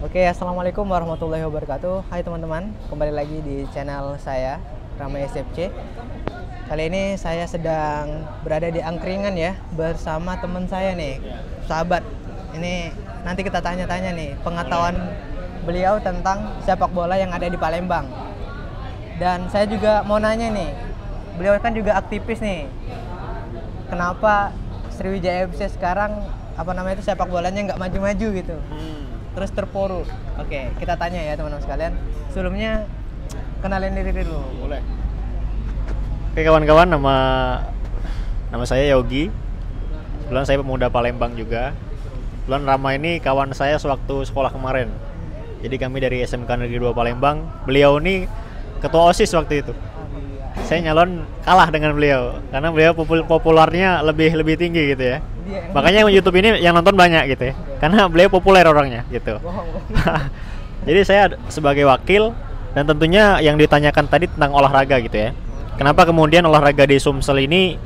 Oke, assalamualaikum warahmatullahi wabarakatuh. Hai teman-teman, kembali lagi di channel saya, Rama SFC. Kali ini saya sedang berada di angkringan ya, bersama teman saya nih, sahabat. Ini nanti kita tanya-tanya nih, pengetahuan beliau tentang sepak bola yang ada di Palembang. Dan saya juga mau nanya nih, beliau kan juga aktivis nih. Kenapa Sriwijaya FC sekarang sepak bolanya nggak maju-maju gitu? Terus terpuruk. Oke, kita tanya ya teman-teman sekalian. Sebelumnya kenalin diri dulu. Boleh. Oke kawan-kawan, nama saya Yogi. Kebetulan saya pemuda Palembang juga. Kebetulan Rama ini kawan saya sewaktu sekolah kemarin. Jadi kami dari SMK Negeri 2 Palembang. Beliau ini ketua OSIS waktu itu. Saya nyalon kalah dengan beliau karena beliau populernya lebih tinggi gitu ya. Makanya YouTube ini yang nonton banyak gitu ya. Karena beliau populer orangnya gitu. Jadi saya sebagai wakil dan tentunya yang ditanyakan tadi tentang olahraga gitu ya. Kenapa kemudian olahraga di Sumsel ini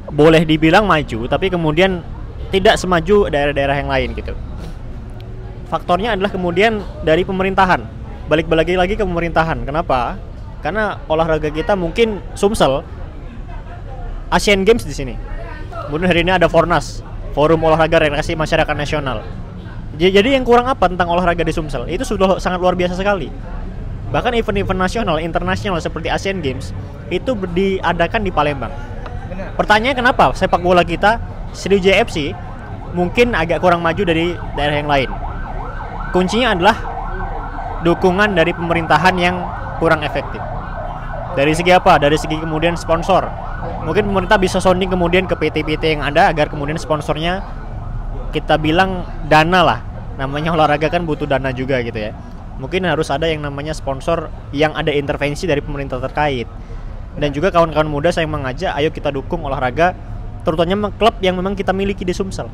boleh dibilang maju tapi kemudian tidak semaju daerah-daerah yang lain gitu. Faktornya adalah kemudian dari pemerintahan. Balik lagi ke pemerintahan. Kenapa? Karena olahraga kita mungkin Sumsel Asian Games di sini. Kemudian hari ini ada Fornas, Forum Olahraga Rekreasi Masyarakat Nasional. Jadi yang kurang apa tentang olahraga di Sumsel? Itu sudah sangat luar biasa sekali. Bahkan event-event nasional, internasional seperti Asian Games itu diadakan di Palembang. Benar. Pertanyaannya kenapa sepak bola kita Sriwijaya FC mungkin agak kurang maju dari daerah yang lain? Kuncinya adalah dukungan dari pemerintahan yang kurang efektif. Dari segi apa? Dari segi kemudian sponsor. Mungkin pemerintah bisa sounding kemudian ke PT-PT yang ada agar kemudian sponsornya kita bilang dana lah. Namanya olahraga kan butuh dana juga gitu ya. Mungkin harus ada yang namanya sponsor yang ada intervensi dari pemerintah terkait. Dan juga kawan-kawan muda saya mengajak ayo kita dukung olahraga terutama klub yang memang kita miliki di Sumsel.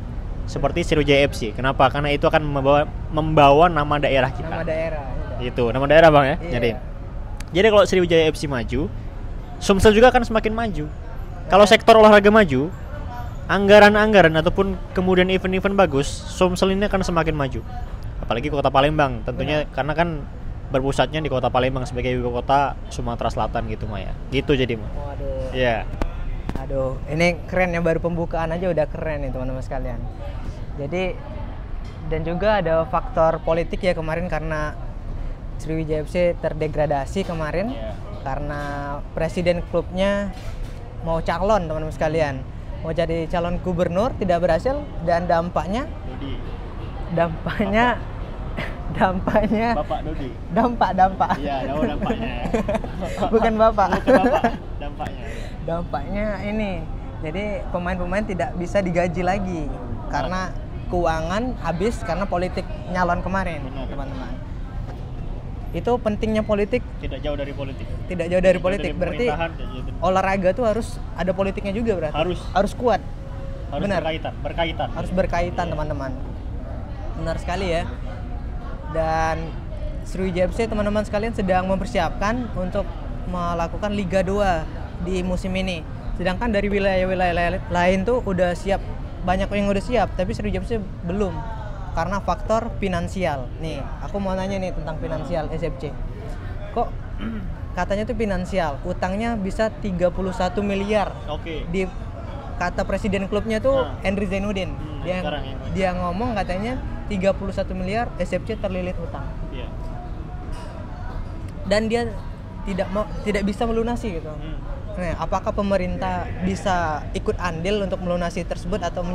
Seperti Sriwijaya FC. Kenapa? Karena itu akan membawa nama daerah kita. Nama daerah. Itu, nama daerah Bang ya. Iya. Jadi kalau Sriwijaya FC maju, Sumsel juga akan semakin maju. Kalau sektor olahraga maju, anggaran-anggaran ataupun kemudian event-event bagus, Sumsel ini akan semakin maju. Apalagi kota Palembang, tentunya karena kan berpusatnya di kota Palembang sebagai ibu kota Sumatera Selatan gitu Maya. Gitu jadi Maya. Waduh. Iya. Aduh, ini keren ya, baru pembukaan aja udah keren nih teman-teman sekalian. Jadi dan juga ada faktor politik ya kemarin karena Sriwijaya FC terdegradasi kemarin karena presiden klubnya mau calon teman-teman sekalian, mau jadi calon gubernur tidak berhasil dan dampaknya Bapak Dodi. dampak Iya, dampaknya. bukan bapak. Dampaknya. Dampaknya ini jadi pemain-pemain tidak bisa digaji lagi karena keuangan habis karena politik nyalon kemarin. Benar. Teman-teman, itu pentingnya politik Tidak jauh dari politik. berarti olahraga tuh harus ada politiknya juga berarti harus kuat. Harus Benar. berkaitan. Harus berkaitan teman-teman, benar sekali ya. Dan Sriwijaya FC teman-teman sekalian sedang mempersiapkan untuk melakukan Liga 2 di musim ini. Sedangkan dari wilayah-wilayah lain tuh udah siap, banyak yang udah siap, tapi Sriwijaya FC belum karena faktor finansial. Nih, aku mau nanya nih tentang finansial SFC. Kok katanya tuh finansial, utangnya bisa 31 miliar. Oke. Di kata presiden klubnya tuh Henry Zainuddin. Dia ngomong katanya 31 miliar SFC terlilit hutang. Iya. Dan dia tidak bisa melunasi gitu. Nah, apakah pemerintah bisa ikut andil untuk melunasi tersebut atau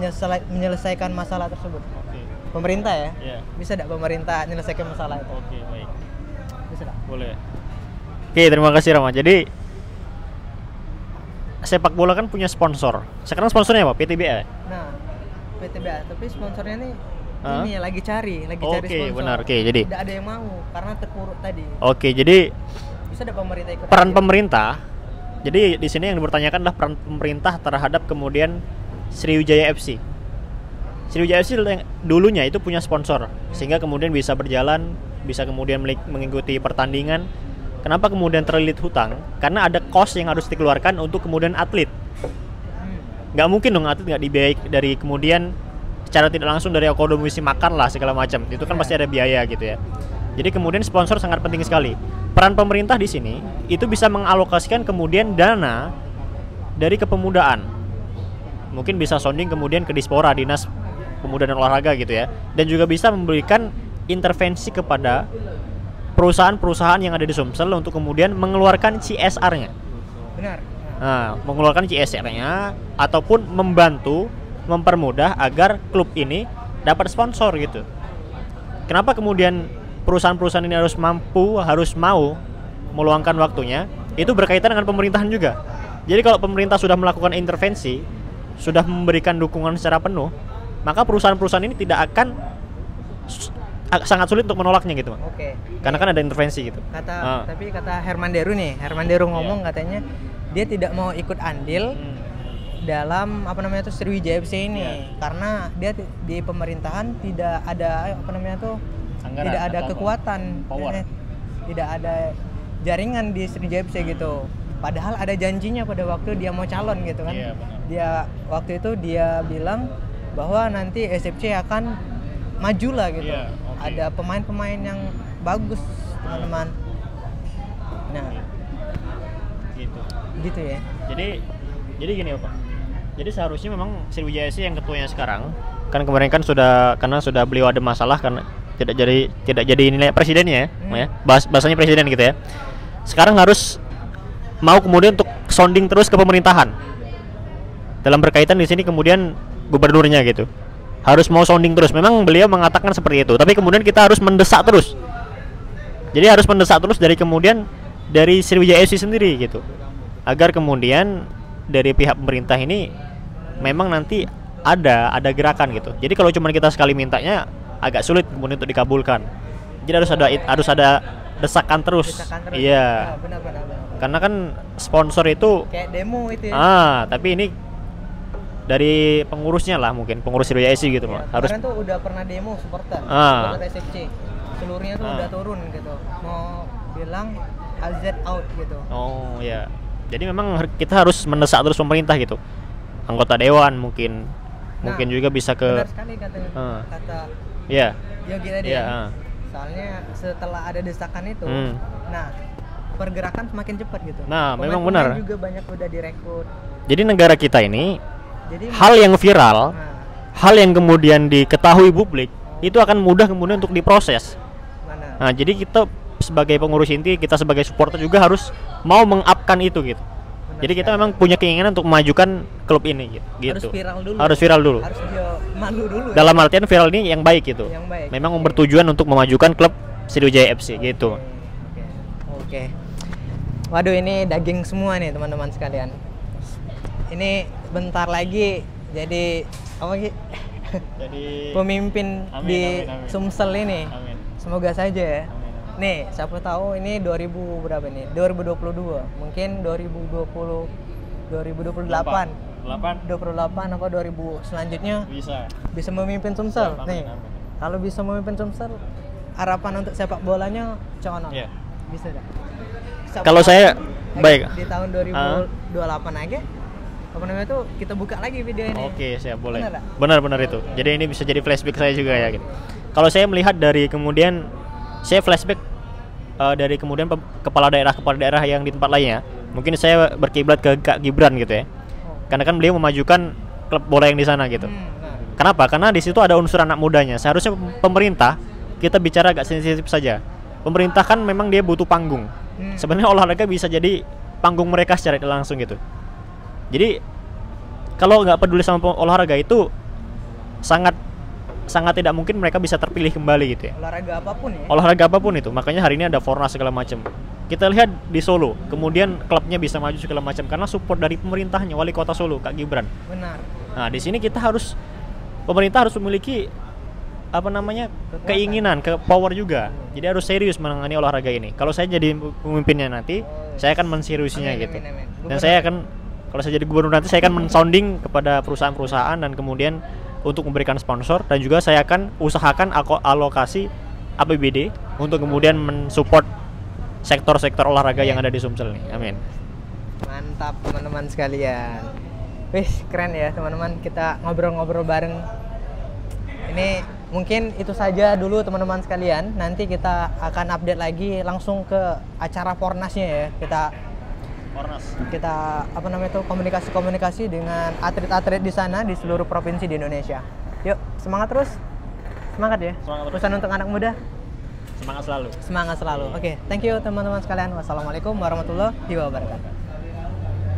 menyelesaikan masalah tersebut? Oke. Pemerintah ya? Iya. Bisa tidak pemerintah menyelesaikan masalah itu? Oke, baik. Bisa tidak? Boleh. Oke, terima kasih Rama. Jadi sepak bola kan punya sponsor. Sekarang sponsornya apa? PTBA. Nah, PTBA, tapi sponsornya nih ini ya lagi cari Oke, sponsor. benar. Oke, jadi Tidak ada yang mau karena terpuruk tadi. Oke, jadi Bisa ada pemerintah ikut peran andil? pemerintah. Jadi di sini yang dipertanyakan adalah peran pemerintah terhadap kemudian Sriwijaya FC. Sriwijaya FC dulunya itu punya sponsor sehingga kemudian bisa berjalan, bisa kemudian mengikuti pertandingan. Kenapa kemudian terlilit hutang? Karena ada cost yang harus dikeluarkan untuk kemudian atlet. Nggak mungkin dong atlet nggak dibiayai dari kemudian secara tidak langsung dari akomodasi makan lah segala macam. Itu kan pasti ada biaya gitu ya. Jadi kemudian sponsor sangat penting sekali. Peran pemerintah di sini itu bisa mengalokasikan kemudian dana dari kepemudaan. Mungkin bisa sounding kemudian ke Dispora, Dinas Pemuda dan Olahraga gitu ya. Dan juga bisa memberikan intervensi kepada perusahaan-perusahaan yang ada di Sumsel untuk kemudian mengeluarkan CSR-nya. Benar. Nah, mengeluarkan CSR-nya ataupun membantu mempermudah agar klub ini dapat sponsor gitu. Kenapa kemudian perusahaan-perusahaan ini harus mau meluangkan waktunya? Itu berkaitan dengan pemerintahan juga. Jadi kalau pemerintah sudah melakukan intervensi, sudah memberikan dukungan secara penuh, maka perusahaan-perusahaan ini tidak akan sangat sulit untuk menolaknya gitu, Pak. Oke. Karena kan ada intervensi gitu. Tapi kata Herman Deru ngomong katanya dia tidak mau ikut andil dalam Sriwijaya FC ini karena dia di pemerintahan tidak ada Anggaran, tidak ada kekuatan, tidak ada jaringan di Sriwijaya FC gitu. Padahal ada janjinya pada waktu dia mau calon gitu kan. Iya, benar. Dia waktu itu dia bilang bahwa nanti SFC akan maju lah gitu. Iya, okay. Ada pemain-pemain yang bagus, teman-teman. Nah, gitu ya. Jadi gini Pak. Jadi seharusnya memang Sriwijaya FC yang ketuanya sekarang kan kemarin kan sudah beliau ada masalah karena tidak jadi nilai presidennya ya. Bahasanya presiden gitu ya. Sekarang harus mau kemudian untuk sounding terus ke pemerintahan. Dalam berkaitan di sini kemudian gubernurnya gitu. Harus mau sounding terus. Memang beliau mengatakan seperti itu, tapi kemudian kita harus mendesak terus. Jadi harus mendesak terus dari Sriwijaya FC sendiri gitu. Agar kemudian dari pihak pemerintah ini memang nanti ada gerakan gitu. Jadi kalau cuma kita sekali mintanya agak sulit kemudian untuk dikabulkan. Jadi harus ada desakan terus. Iya. Benar. Karena kan sponsor itu kayak demo itu ya. Tapi ini dari pengurusnya lah, mungkin pengurus Sriwijaya FC gitu ya, Pak. Harus tuh udah pernah demo supporter SFC. Seluruhnya tuh udah turun gitu. Mau bilang AZ out gitu. Oh ya. Jadi memang kita harus mendesak terus pemerintah gitu. Anggota dewan mungkin juga bisa ke. Benar sekali kata Yogi tadi. Soalnya setelah ada desakan itu, nah pergerakan semakin cepat gitu. Nah, memang benar. Juga banyak udah direkrut. Jadi negara kita ini hal yang viral, hal yang kemudian diketahui publik itu akan mudah kemudian untuk diproses. Nah, jadi kita sebagai pengurus inti, kita sebagai supporter juga harus mau meng-upkan itu gitu. Jadi kita memang punya keinginan untuk memajukan klub ini gitu. Harus viral dulu. Harus dia malu dulu. Dalam artian viral ini yang baik gitu. Yang baik. Memang bertujuan untuk memajukan klub Sriwijaya FC gitu. Oke. Waduh, ini daging semua nih teman-teman sekalian. Ini bentar lagi jadi jadi pemimpin di Sumsel ini. Amin. Semoga saja ya. Nih, siapa tahu ini 2000 berapa nih? 2022. Mungkin 2028 apa 2000 selanjutnya bisa memimpin Sumsel. Nih, kalau bisa memimpin Sumsel, harapan untuk sepak bolanya cono. Yeah. Bisa enggak? Kalau saya baik di tahun 2028 aja tuh kita buka lagi video ini. Oke, siap, boleh. Benar itu. Jadi ini bisa jadi flashback saya juga ya gitu. Kalau saya melihat dari kemudian saya flashback dari kemudian kepala daerah yang di tempat lainnya. Mungkin saya berkiblat ke Kak Gibran gitu ya. Karena kan beliau memajukan klub bola yang di sana gitu. Kenapa? Karena di situ ada unsur anak mudanya. Seharusnya pemerintah kita bicara agak sensitif saja. Pemerintah kan memang dia butuh panggung. Sebenarnya olahraga bisa jadi panggung mereka secara langsung gitu. Jadi kalau nggak peduli sama olahraga itu sangat tidak mungkin mereka bisa terpilih kembali gitu ya. Olahraga apapun itu. Makanya hari ini ada Fornas segala macam. Kita lihat di Solo, kemudian klubnya bisa maju segala macam karena support dari pemerintahnya, wali kota Solo, Kak Gibran. Benar. Nah, di sini pemerintah harus memiliki keinginan, power juga. Jadi harus serius menangani olahraga ini. Kalau saya jadi pemimpinnya nanti, saya akan menseriusinya gitu. Dan saya akan, kalau saya jadi gubernur nanti, saya akan mensounding kepada perusahaan-perusahaan dan kemudian untuk memberikan sponsor, dan juga saya akan usahakan alokasi APBD untuk kemudian mensupport sektor-sektor olahraga yang ada di Sumsel nih. Amin. Mantap teman-teman sekalian. Wih, keren ya teman-teman, kita ngobrol-ngobrol bareng Ini mungkin itu saja dulu teman-teman sekalian. Nanti kita akan update lagi langsung ke acara Pornasnya ya. Kita apa namanya itu komunikasi dengan atlet-atlet di sana di seluruh provinsi di Indonesia. Yuk, semangat terus. Semangat ya. Pesan untuk anak muda. Semangat selalu. Semangat selalu. Oke, thank you teman-teman sekalian. Wassalamualaikum warahmatullahi wabarakatuh.